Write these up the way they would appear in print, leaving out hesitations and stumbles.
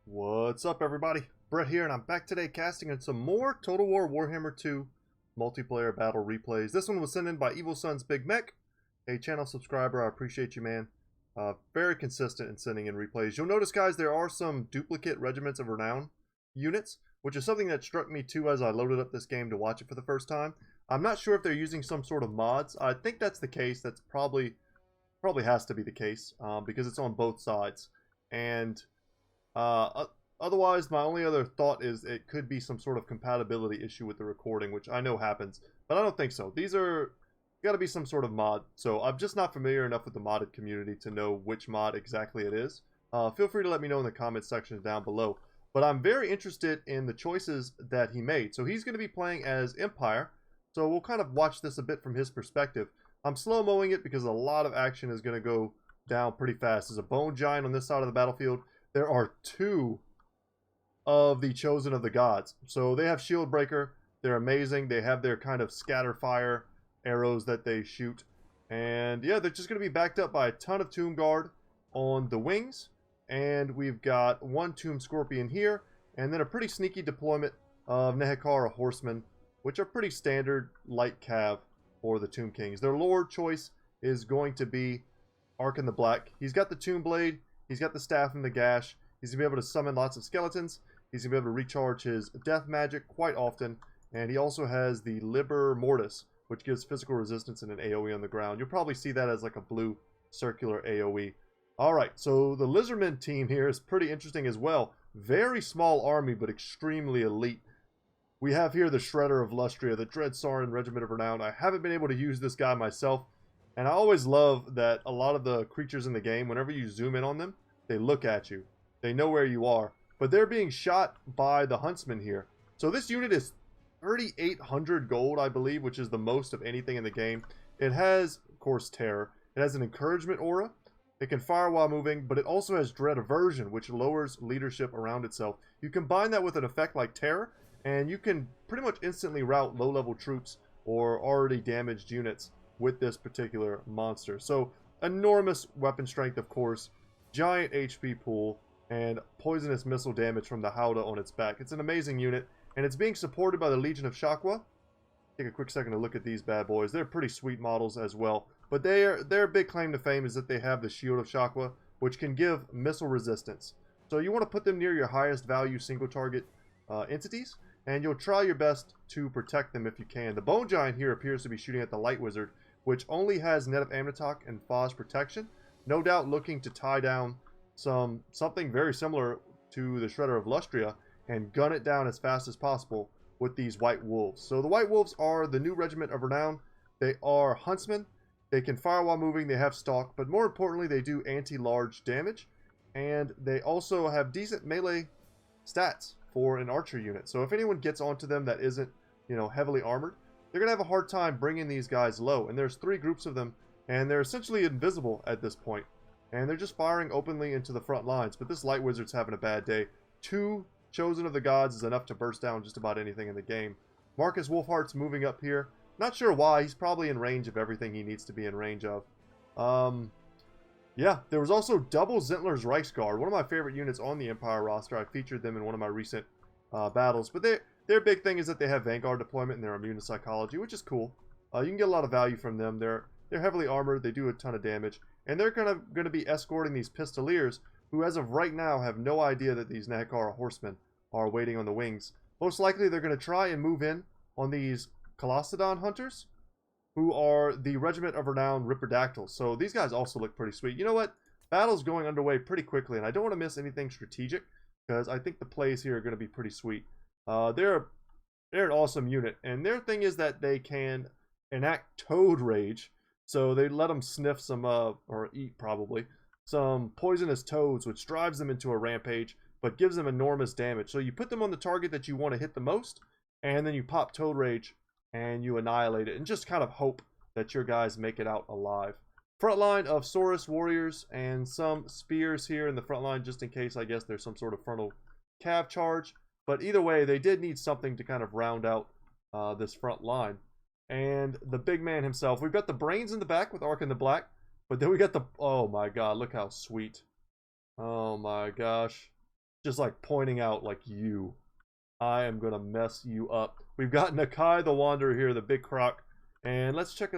What's up, everybody? Brett here, and I'm back today casting in some more Total War Warhammer 2 multiplayer battle replays. This one was sent in by Evil Sun's Big Mech, a channel subscriber. I appreciate you, man. Very consistent in sending in replays. You'll notice, guys, there are some duplicate Regiments of Renown units, which is something that struck me too as I loaded up this game to watch it for the first time. I'm not sure if they're using some sort of mods. I think that's the case. That's probably has to be the case because it's on both sides. And otherwise, my only other thought is it could be some sort of compatibility issue with the recording, which I know happens, but I don't think so. These are got to be some sort of mod, so I'm just not familiar enough with the modded community to know which mod exactly it is. Feel free to let me know in the comments section down below, but I'm very interested in the choices that he made. So he's going to be playing as Empire, so we'll kind of watch this a bit from his perspective. I'm slow-mowing it because a lot of action is going to go down pretty fast. There's a bone giant on this side of the battlefield. There are two of the Chosen of the Gods. So they have Shield Breaker. They're amazing. They have their kind of scatter fire arrows that they shoot. And yeah, they're just going to be backed up by a ton of Tomb Guard on the wings. And we've got one Tomb Scorpion here. And then a pretty sneaky deployment of Nehekara Horsemen, which are pretty standard light cav for the Tombkings. Their Lord choice is going to be Arkhan the Black. He's got the Tomb Blade. He's got the Staff and the Gash. He's going to be able to summon lots of skeletons. He's going to be able to recharge his death magic quite often. And he also has the Liber Mortis, which gives physical resistance and an AoE on the ground. You'll probably see that as like a blue circular AoE. Alright, so the Lizardmen team here is pretty interesting as well. Very small army, but extremely elite. We have here the Shredder of Lustria, the Dread Sarin Regiment of Renown. I haven't been able to use this guy myself. And I always love that a lot of the creatures in the game, whenever you zoom in on them, they look at you. They know where you are. But they're being shot by the Huntsman here. So this unit is 3,800 gold, I believe, which is the most of anything in the game. It has, of course, Terror. It has an Encouragement aura. It can fire while moving, but it also has Dread Aversion, which lowers leadership around itself. You combine that with an effect like Terror, and you can pretty much instantly rout low-level troops or already damaged units with this particular monster. So, enormous weapon strength, of course, giant HP pool, and poisonous missile damage from the Howdah on its back. It's an amazing unit, and it's being supported by the Legion of Shakwa. Take a quick second to look at these bad boys. They're pretty sweet models as well, but their big claim to fame is that they have the Shield of Shakwa, which can give missile resistance. So you want to put them near your highest value single target entities, and you'll try your best to protect them if you can. The Bone Giant here appears to be shooting at the Light Wizard, which only has Net of Amnitok and Foz protection. No doubt looking to tie down something very similar to the Shredder of Lustria and gun it down as fast as possible with these White Wolves. So the White Wolves are the new Regiment of Renown. They are Huntsmen. They can fire while moving. They have Stalk, but more importantly, they do anti-large damage, and they also have decent melee stats for an archer unit. So if anyone gets onto them that isn't, heavily armored, they're going to have a hard time bringing these guys low. And there's 3 groups of them, and they're essentially invisible at this point. And they're just firing openly into the front lines. But this Light Wizard's having a bad day. 2 Chosen of the Gods is enough to burst down just about anything in the game. Marcus Wolfheart's moving up here. Not sure why. He's probably in range of everything he needs to be in range of. Yeah, there was also double Zentler's Reichsguard. One of my favorite units on the Empire roster. I featured them in one of my recent battles. But their big thing is that they have Vanguard deployment and they're immune to psychology, which is cool. You can get a lot of value from them. They're heavily armored. They do a ton of damage. And they're going to be escorting these Pistoliers, who as of right now have no idea that these Nehekara Horsemen are waiting on the wings. Most likely they're going to try and move in on these Colostodon Hunters, who are the Regiment of Renown Ripperdactyls. So these guys also look pretty sweet. You know what? Battle's going underway pretty quickly, and I don't want to miss anything strategic, because I think the plays here are going to be pretty sweet. They're an awesome unit, and their thing is that they can enact Toad Rage. So they let them sniff some, or eat probably, some poisonous toads, which drives them into a rampage, but gives them enormous damage. So you put them on the target that you want to hit the most, and then you pop Toad Rage, and you annihilate it, and just kind of hope that your guys make it out alive. Front line of Saurus warriors, and some spears here in the front line, just in case, I guess, there's some sort of frontal cav charge. But either way, they did need something to kind of round out this front line. And the big man himself, we've got the brains in the back with Arkhan the Black, but then we got the, oh my god, look how sweet. Oh my gosh. Just like pointing out, like, I am going to mess you up. We've got Nakai the Wanderer here, the big croc. And let's check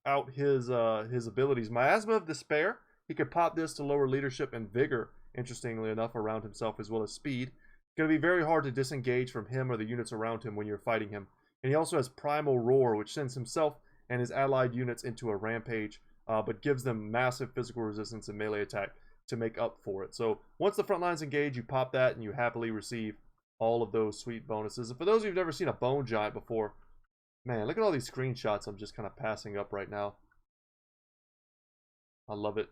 out his abilities. Miasma of Despair. He could pop this to lower leadership and vigor, interestingly enough, around himself, as well as speed. It's going to be very hard to disengage from him or the units around him when you're fighting him. And he also has Primal Roar, which sends himself and his allied units into a rampage, but gives them massive physical resistance and melee attack to make up for it. So once the front lines engage, you pop that and you happily receive all of those sweet bonuses. And for those who've never seen a Bone Giant before, man, look at all these screenshots I'm just kind of passing up right now. I love it.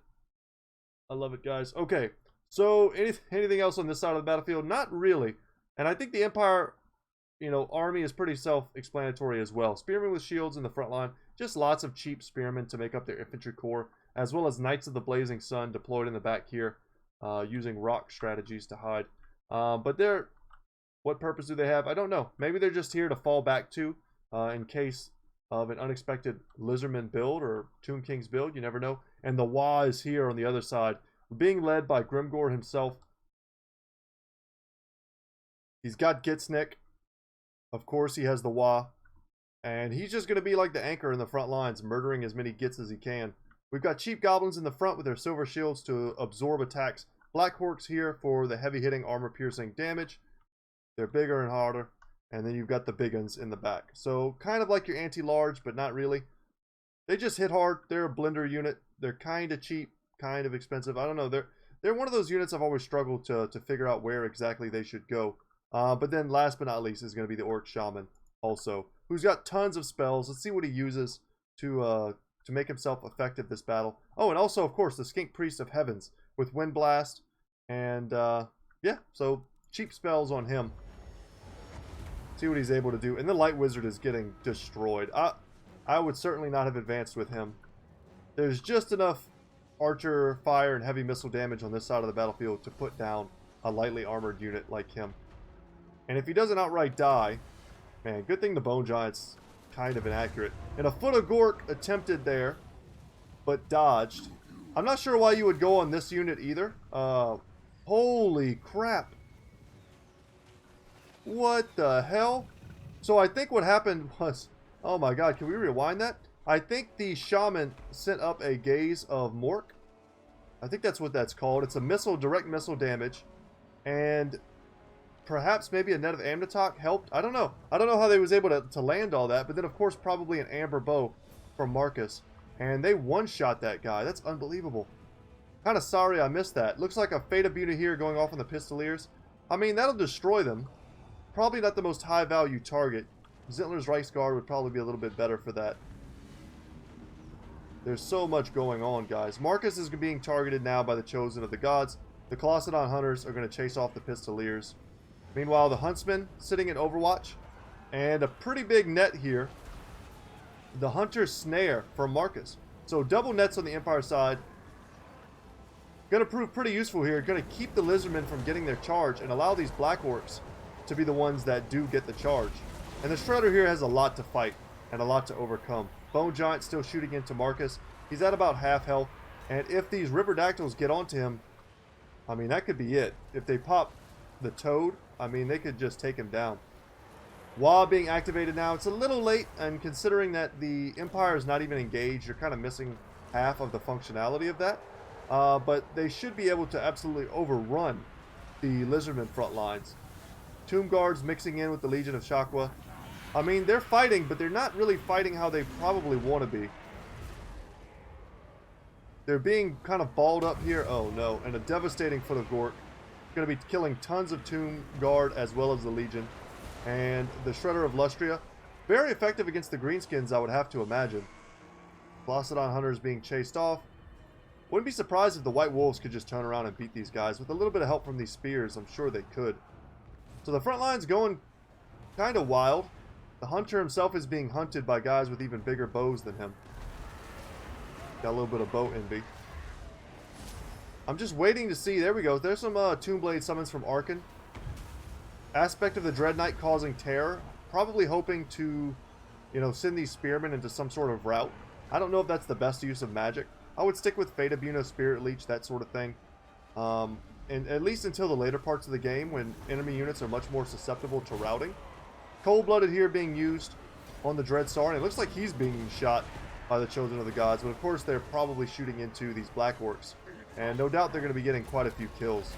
I love it, guys. Okay, so anything else on this side of the battlefield? Not really. And I think the Empire, you know, army is pretty self-explanatory as well. Spearmen with shields in the front line. Just lots of cheap spearmen to make up their infantry corps, as well as Knights of the Blazing Sun deployed in the back here, using rock strategies to hide. But they're... What purpose do they have? I don't know. Maybe they're just here to fall back to in case of an unexpected Lizardman build or Tombkings build. You never know. And the Wah is here on the other side, being led by Grimgor himself. He's got Gitsnik. Of course, he has the Wah. And he's just going to be like the anchor in the front lines, murdering as many Gits as he can. We've got cheap goblins in the front with their silver shields to absorb attacks. Black Horks here for the heavy-hitting, armor-piercing damage. They're bigger and harder. And then you've got the big ones in the back. So kind of like your anti-large, but not really. They just hit hard. They're a blender unit. They're kind of cheap, kind of expensive. I don't know. They're one of those units I've always struggled to figure out where exactly they should go. But then last but not least is going to be the Orc Shaman also, who's got tons of spells. Let's see what he uses to make himself effective this battle. Oh, and also, of course, the Skink Priest of Heavens with Wind Blast. And, yeah, so cheap spells on him. See what he's able to do. And the Light Wizard is getting destroyed. I would certainly not have advanced with him. There's just enough archer, fire, and heavy missile damage on this side of the battlefield to put down a lightly armored unit like him. And if he doesn't outright die, man, good thing the Bone Giant's kind of inaccurate. And a Foot of Gork attempted there, but dodged. I'm not sure why you would go on this unit either. Holy crap. What the hell? So I think what happened was... Oh my god, can we rewind that? I think the Shaman sent up a Gaze of Mork. I think that's what that's called. It's a missile, direct missile damage. And perhaps maybe a net of Amnatok helped. I don't know. I don't know how they was able to land all that. But then, of course, probably an Amber Bow from Marcus. And they one-shot that guy. That's unbelievable. Kind of sorry I missed that. Looks like a Fata Buta here going off on the Pistoliers. I mean, that'll destroy them. Probably not the most high-value target. Zintler's Reichsguard would probably be a little bit better for that. There's so much going on, guys. Marcus is being targeted now by the Chosen of the Gods. The Colossadon Hunters are going to chase off the Pistoliers. Meanwhile, the Huntsman sitting in Overwatch. And a pretty big net here. The Hunter's Snare from Marcus. So double nets on the Empire side. Going to prove pretty useful here. Going to keep the Lizardmen from getting their charge and allow these Black Orcs to be the ones that do get the charge. And the Shredder here has a lot to fight and a lot to overcome. Bone Giant still shooting into Marcus. He's at about half health. And if these Riverdactyls get onto him, I mean, that could be it. If they pop the Toad, I mean, they could just take him down. Wah being activated now. It's a little late, and considering that the Empire is not even engaged, you're kind of missing half of the functionality of that. But they should be able to absolutely overrun the Lizardman front lines. Tomb Guards mixing in with the Legion of Shakwa. I mean, they're fighting, but they're not really fighting how they probably want to be. They're being kind of balled up here. Oh, no. And a devastating Foot of Gork. Going to be killing tons of Tomb Guard as well as the Legion. And the Shredder of Lustria. Very effective against the Greenskins, I would have to imagine. Colossadon Hunters being chased off. Wouldn't be surprised if the White Wolves could just turn around and beat these guys. With a little bit of help from these spears, I'm sure they could. So the front line's going kind of wild. The Hunter himself is being hunted by guys with even bigger bows than him. Got a little bit of bow envy. I'm just waiting to see. There we go. There's some Tombblade summons from Arkhan. Aspect of the Dread Knight causing terror. Probably hoping to, you know, send these spearmen into some sort of route. I don't know if that's the best use of magic. I would stick with Fata Buta, Spirit Leech, that sort of thing. and at least until the later parts of the game when enemy units are much more susceptible to routing. Cold-blooded here being used on the Dread Saurian. It looks like he's being shot by the Chosen of the Gods, but of course they're probably shooting into these Black Orcs, and no doubt they're going to be getting quite a few kills.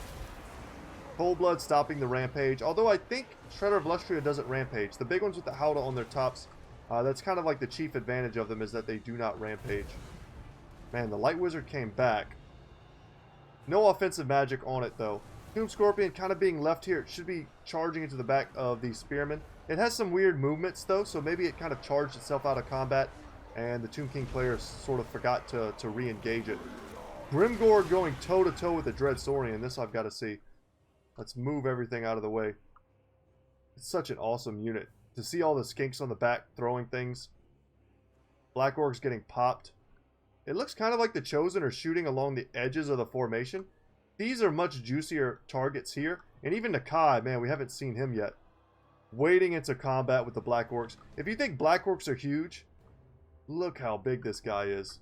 Cold-blood stopping the rampage, although I think Shredder of Lustria doesn't rampage. The big ones with the Howdah on their tops, that's kind of like the chief advantage of them, is that they do not rampage. Man, the Light Wizard came back. No offensive magic on it, though. Tomb Scorpion kind of being left here. It should be charging into the back of the Spearmen. It has some weird movements, though, so maybe it kind of charged itself out of combat, and the Tomb King players sort of forgot to re-engage it. Grimgor going toe-to-toe with the Dread Saurian. This I've got to see. Let's move everything out of the way. It's such an awesome unit. To see all the skinks on the back throwing things. Black Orcs getting popped. It looks kind of like the Chosen are shooting along the edges of the formation. These are much juicier targets here. And even Nakai, man, we haven't seen him yet. Wading into combat with the Black Orcs. If you think Black Orcs are huge, look how big this guy is.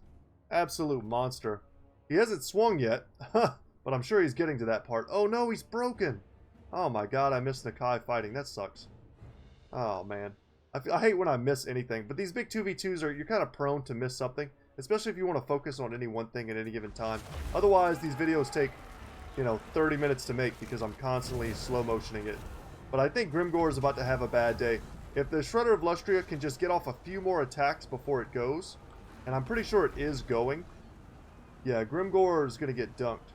Absolute monster. He hasn't swung yet, but I'm sure he's getting to that part. Oh no, he's broken. Oh my god, I missed Nakai fighting. That sucks. Oh man. I hate when I miss anything, but these big 2v2s you're kind of prone to miss something. Especially if you want to focus on any one thing at any given time. Otherwise, these videos take, 30 minutes to make because I'm constantly slow motioning it. But I think Grimgor is about to have a bad day. If the Shredder of Lustria can just get off a few more attacks before it goes, and I'm pretty sure it is going, yeah, Grimgor is going to get dunked.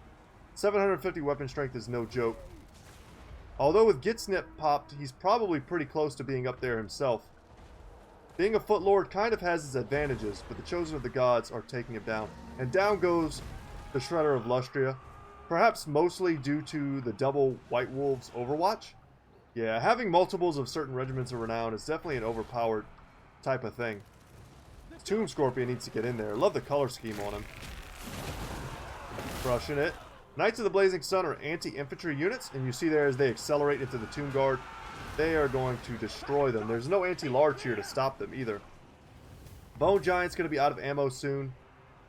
750 weapon strength is no joke. Although with Gitsnip popped, he's probably pretty close to being up there himself. Being a Footlord kind of has its advantages, but the Chosen of the Gods are taking him down. And down goes the Shredder of Lustria. Perhaps mostly due to the double White Wolves Overwatch. Yeah, having multiples of certain regiments of renown is definitely an overpowered type of thing. Tomb Scorpion needs to get in there. Love the color scheme on him. Crushing it. Knights of the Blazing Sun are anti-infantry units, and you see there as they accelerate into the Tomb Guard, they are going to destroy them. There's no anti-large here to stop them either. Bone Giant's going to be out of ammo soon.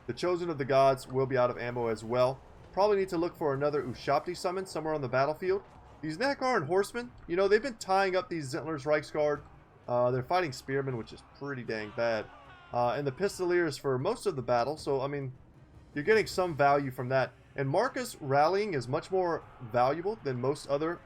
The Chosen of the Gods will be out of ammo as well. Probably need to look for another Ushabti summon somewhere on the battlefield. These Nakaran Horsemen, they've been tying up these Zentler's Reichsguard. They're fighting Spearmen, which is pretty dang bad. And the Pistoliers for most of the battle, so, I mean, you're getting some value from that. And Marcus rallying is much more valuable than most other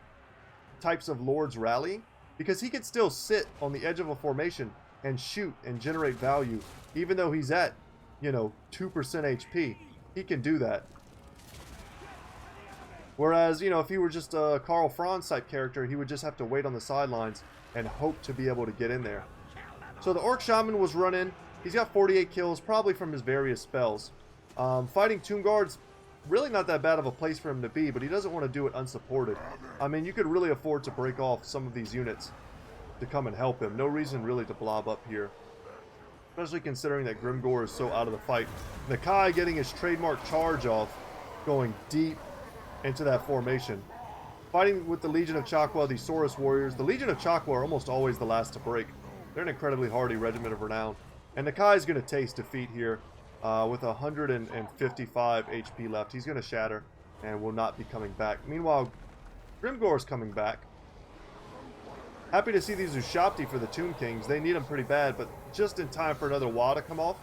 types of Lords rallying, because he can still sit on the edge of a formation and shoot and generate value, even though he's at, 2% HP. He can do that. Whereas, if he were just a Karl Franz type character, he would just have to wait on the sidelines and hope to be able to get in there. So the Orc Shaman was run in. He's got 48 kills, probably from his various spells. Fighting Tomb Guards, really not that bad of a place for him to be, but he doesn't want to do it unsupported. I mean, you could really afford to break off some of these units to come and help him. No reason really to blob up here. Especially considering that Grimgor is so out of the fight. Nakai getting his trademark charge off, going deep into that formation. Fighting with the Legion of Chakwa, these Saurus warriors. The Legion of Chakwa are almost always the last to break. They're an incredibly hardy regiment of renown. And Nakai is going to taste defeat here with 155 HP left. He's going to shatter and will not be coming back. Meanwhile, Grimgor is coming back. Happy to see these Ushabti for the Tombkings. They need them pretty bad, but just in time for another Wa to come off.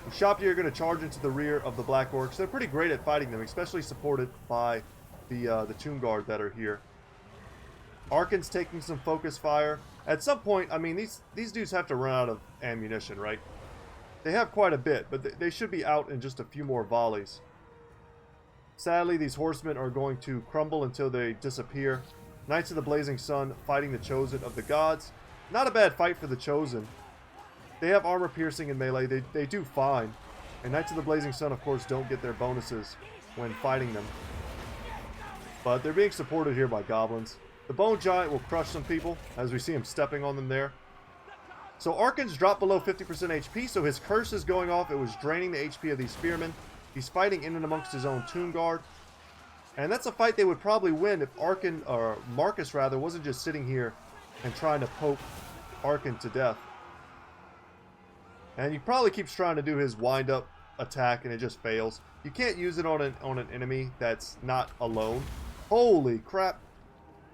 Ushabti are going to charge into the rear of the Black Orcs. They're pretty great at fighting them, especially supported by the Tomb Guard that are here. Arkhan's taking some focus fire. At some point, I mean, these dudes have to run out of ammunition, right? They have quite a bit, but they should be out in just a few more volleys. Sadly, these horsemen are going to crumble until they disappear. Knights of the Blazing Sun fighting the Chosen of the Gods. Not a bad fight for the Chosen. They have armor piercing and melee. They do fine. And Knights of the Blazing Sun, of course, don't get their bonuses when fighting them. But they're being supported here by goblins. The Bone Giant will crush some people, as we see him stepping on them there. So Arkhan's dropped below 50% HP, so his curse is going off. It was draining the HP of these spearmen. He's fighting in and amongst his own Tomb Guard. And that's a fight they would probably win if Arkhan, or Marcus rather, wasn't just sitting here and trying to poke Arkhan to death. And he probably keeps trying to do his wind-up attack and it just fails. You can't use it on an enemy that's not alone. Holy crap.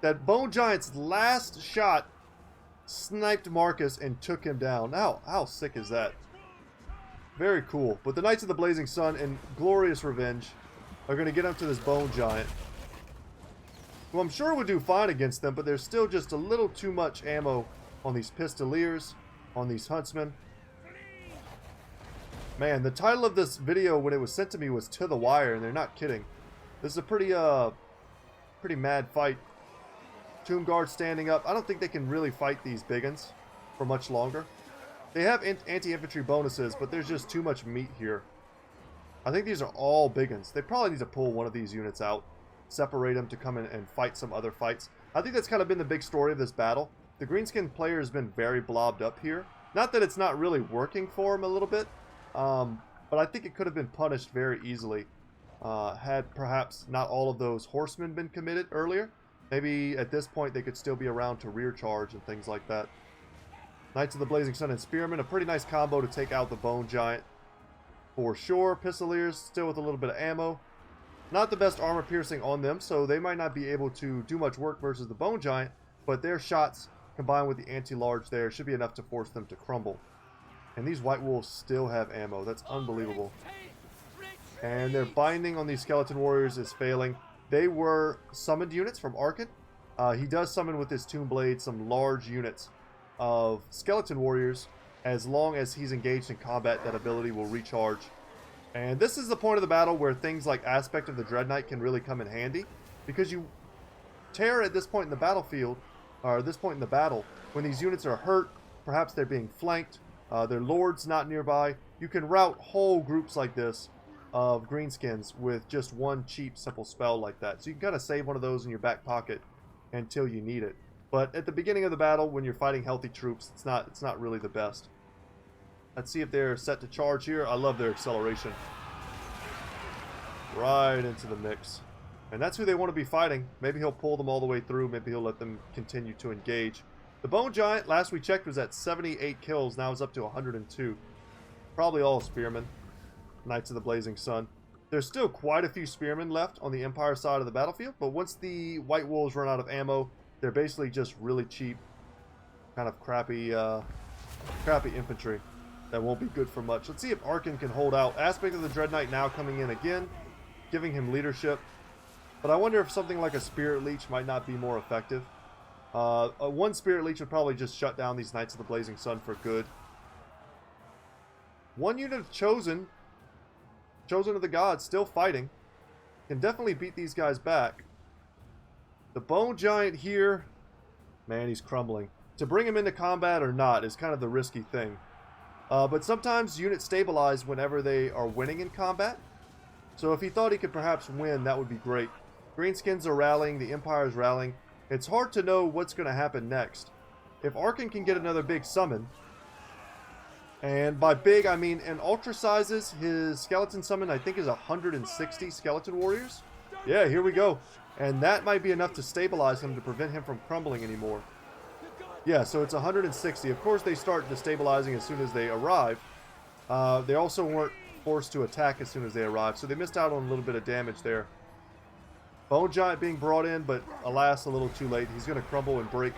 That Bone Giant's last shot sniped Marcus and took him down. How sick is that? Very cool. But the Knights of the Blazing Sun in glorious revenge are going to get up to this Bone Giant, who I'm sure would do fine against them, but there's still just a little too much ammo on these Pistoliers, on these Huntsmen. Man, the title of this video when it was sent to me was To the Wire, and they're not kidding. This is a pretty mad fight. Tomb Guard standing up. I don't think they can really fight these biggins for much longer. They have anti-infantry bonuses, but there's just too much meat here. I think these are all biggins. They probably need to pull one of these units out, separate them to come in and fight some other fights. I think that's kind of been the big story of this battle. The greenskin player has been very blobbed up here. Not that it's not really working for him a little bit, but I think it could have been punished very easily had perhaps not all of those horsemen been committed earlier. Maybe at this point they could still be around to rear charge and things like that. Knights of the Blazing Sun and Spearmen, a pretty nice combo to take out the Bone Giant for sure. Pistoliers still with a little bit of ammo. Not the best armor piercing on them, so they might not be able to do much work versus the Bone Giant, but their shots combined with the anti-large there should be enough to force them to crumble. And these White Wolves still have ammo. That's unbelievable. And their binding on these Skeleton Warriors is failing. They were summoned units from Arkhan. He does summon with his Tomb Blade some large units of Skeleton Warriors. As long as he's engaged in combat, that ability will recharge. And this is the point of the battle where things like Aspect of the Dread Knight can really come in handy. Because you tear at this point in the battlefield, or at this point in the battle, when these units are hurt, perhaps they're being flanked, their lord's not nearby, you can rout whole groups like this of greenskins with just one cheap, simple spell like that. So you can kind of save one of those in your back pocket until you need it. But at the beginning of the battle, when you're fighting healthy troops, it's not really the best. Let's see if they're set to charge here. I love their acceleration. Right into the mix. And that's who they want to be fighting. Maybe he'll pull them all the way through. Maybe he'll let them continue to engage. The Bone Giant, last we checked, was at 78 kills. Now it's up to 102. Probably all spearmen. Knights of the Blazing Sun. There's still quite a few spearmen left on the Empire side of the battlefield, but once the White Wolves run out of ammo, they're basically just really cheap, kind of crappy infantry that won't be good for much. Let's see if Arkhan can hold out. Aspect of the Dread Knight now coming in again, giving him leadership. But I wonder if something like a Spirit Leech might not be more effective. One Spirit Leech would probably just shut down these Knights of the Blazing Sun for good. One unit of Chosen of the Gods, still fighting. Can definitely beat these guys back. The Bone Giant here, man, he's crumbling. To bring him into combat or not is kind of the risky thing. But sometimes units stabilize whenever they are winning in combat. So if he thought he could perhaps win, that would be great. Greenskins are rallying, the Empire is rallying. It's hard to know what's going to happen next. If Arkhan can get another big summon, and by big I mean in ultra sizes, his skeleton summon I think is 160 skeleton warriors. Yeah, here we go. And that might be enough to stabilize him to prevent him from crumbling anymore. Yeah, so it's 160. Of course they start destabilizing as soon as they arrive. They also weren't forced to attack as soon as they arrived, so they missed out on a little bit of damage there. Bone Giant being brought in, but alas, a little too late. He's going to crumble and break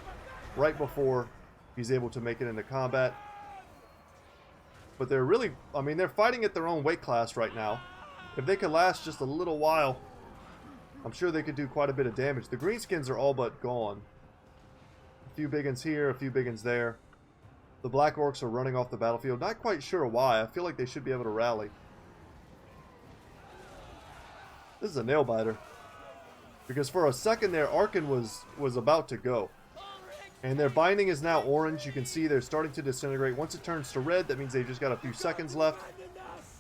right before he's able to make it into combat. But they're really, I mean, they're fighting at their own weight class right now. If they could last just a little while, I'm sure they could do quite a bit of damage. The greenskins are all but gone. A few biggins here, a few biggins there. The Black Orcs are running off the battlefield. Not quite sure why. I feel like they should be able to rally. This is a nail biter. Because for a second there, Arkhan was about to go. And their binding is now orange. You can see they're starting to disintegrate. Once it turns to red, that means they've just got a few seconds left.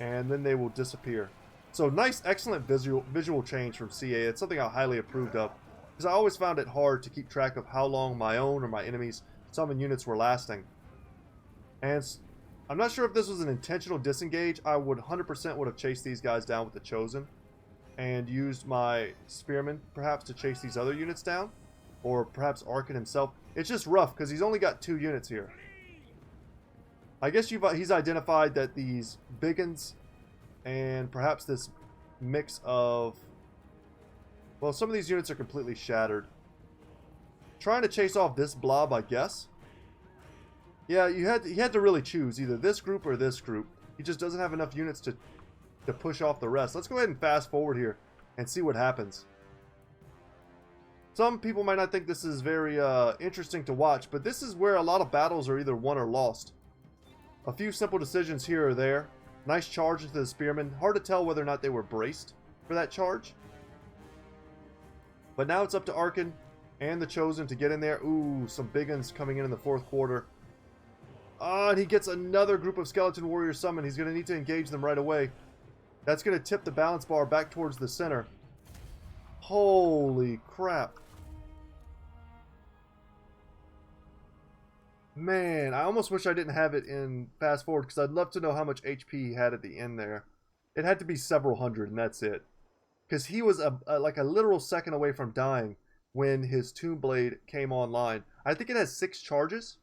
And then they will disappear. So nice, excellent visual change from CA. It's something I highly approved of. Because I always found it hard to keep track of how long my own or my enemies' summon units were lasting. And I'm not sure if this was an intentional disengage. I would 100% would have chased these guys down with the Chosen. And used my Spearmen, perhaps, to chase these other units down. Or perhaps Arkhan himself. It's just rough, because he's only got 2 units here. I guess he's identified that these biggins and perhaps this mix of... Well, some of these units are completely shattered. Trying to chase off this blob, I guess. Yeah, he had to really choose either this group or this group. He just doesn't have enough units to push off the rest. Let's go ahead and fast forward here and see what happens. Some people might not think this is very interesting to watch, but this is where a lot of battles are either won or lost. A few simple decisions here or there. Nice charge into the spearmen. Hard to tell whether or not they were braced for that charge. But now it's up to Arkhan and the Chosen to get in there. Ooh, some big ones coming in the fourth quarter. And he gets another group of Skeleton Warriors summoned. He's going to need to engage them right away. That's going to tip the balance bar back towards the center. Holy crap. Man, I almost wish I didn't have it in fast forward because I'd love to know how much HP he had at the end there. It had to be several hundred and that's it. Because he was like a literal second away from dying when his Tomb Blade came online. I think it has 6 charges,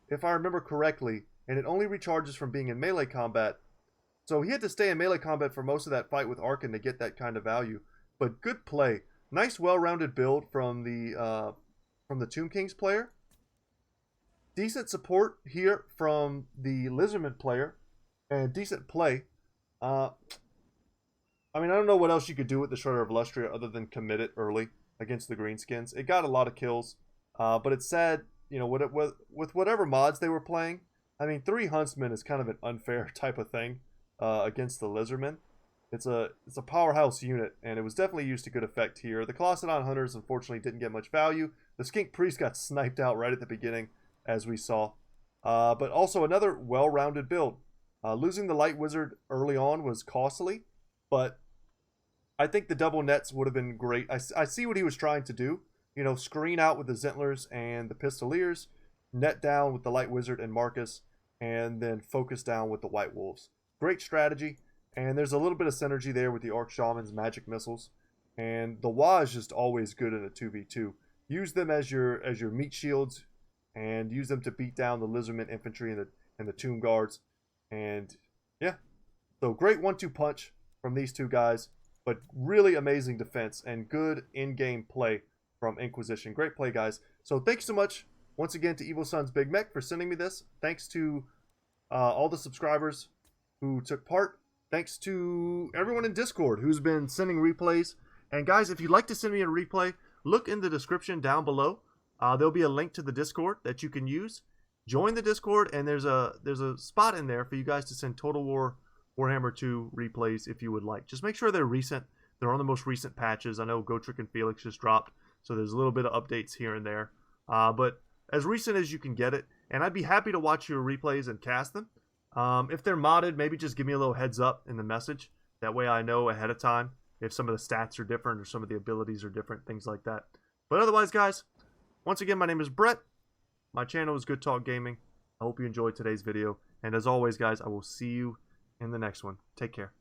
if I remember correctly, and it only recharges from being in melee combat. So he had to stay in melee combat for most of that fight with Arkhan to get that kind of value. But good play. Nice well-rounded build from the Tombkings player. Decent support here from the Lizardman player. And decent play. I mean, I don't know what else you could do with the Shredder of Lustria other than commit it early against the Greenskins. It got a lot of kills. But it's sad, you know, with whatever mods they were playing. I mean, 3 Huntsmen is kind of an unfair type of thing against the Lizardmen. It's a powerhouse unit, and it was definitely used to good effect here. The Colossadon Hunters, unfortunately, didn't get much value. The Skink Priest got sniped out right at the beginning, as we saw. But also another well-rounded build. Losing the Light Wizard early on was costly, but I think the double nets would have been great. I see what he was trying to do. You know, screen out with the Zentlers and the Pistoliers, net down with the Light Wizard and Marcus, and then focus down with the White Wolves. Great strategy. And there's a little bit of synergy there with the Orc Shaman's magic missiles. And the WAGHHH is just always good in a 2v2. Use them as your meat shields. And use them to beat down the Lizardman infantry and the Tomb Guards. And yeah. So great 1-2 punch from these two guys. But really amazing defense and good in-game play from Inquisition. Great play, guys. So thanks so much once again to Evil Sun's Big Mech for sending me this. Thanks to all the subscribers who took part. Thanks to everyone in Discord who's been sending replays. And guys, if you'd like to send me a replay, look in the description down below. There'll be a link to the Discord that you can use. Join the Discord, and there's a spot in there for you guys to send Total War Warhammer 2 replays if you would like. Just make sure they're recent. They're on the most recent patches. I know Gotrek and Felix just dropped, so there's a little bit of updates here and there. But as recent as you can get it, and I'd be happy to watch your replays and cast them. If they're modded, maybe just give me a little heads up in the message. That way I know ahead of time if some of the stats are different or some of the abilities are different, things like that. But otherwise, guys, once again, my name is Brett. My channel is Goodtalk Gaming. I hope you enjoyed today's video. And as always, guys, I will see you in the next one. Take care.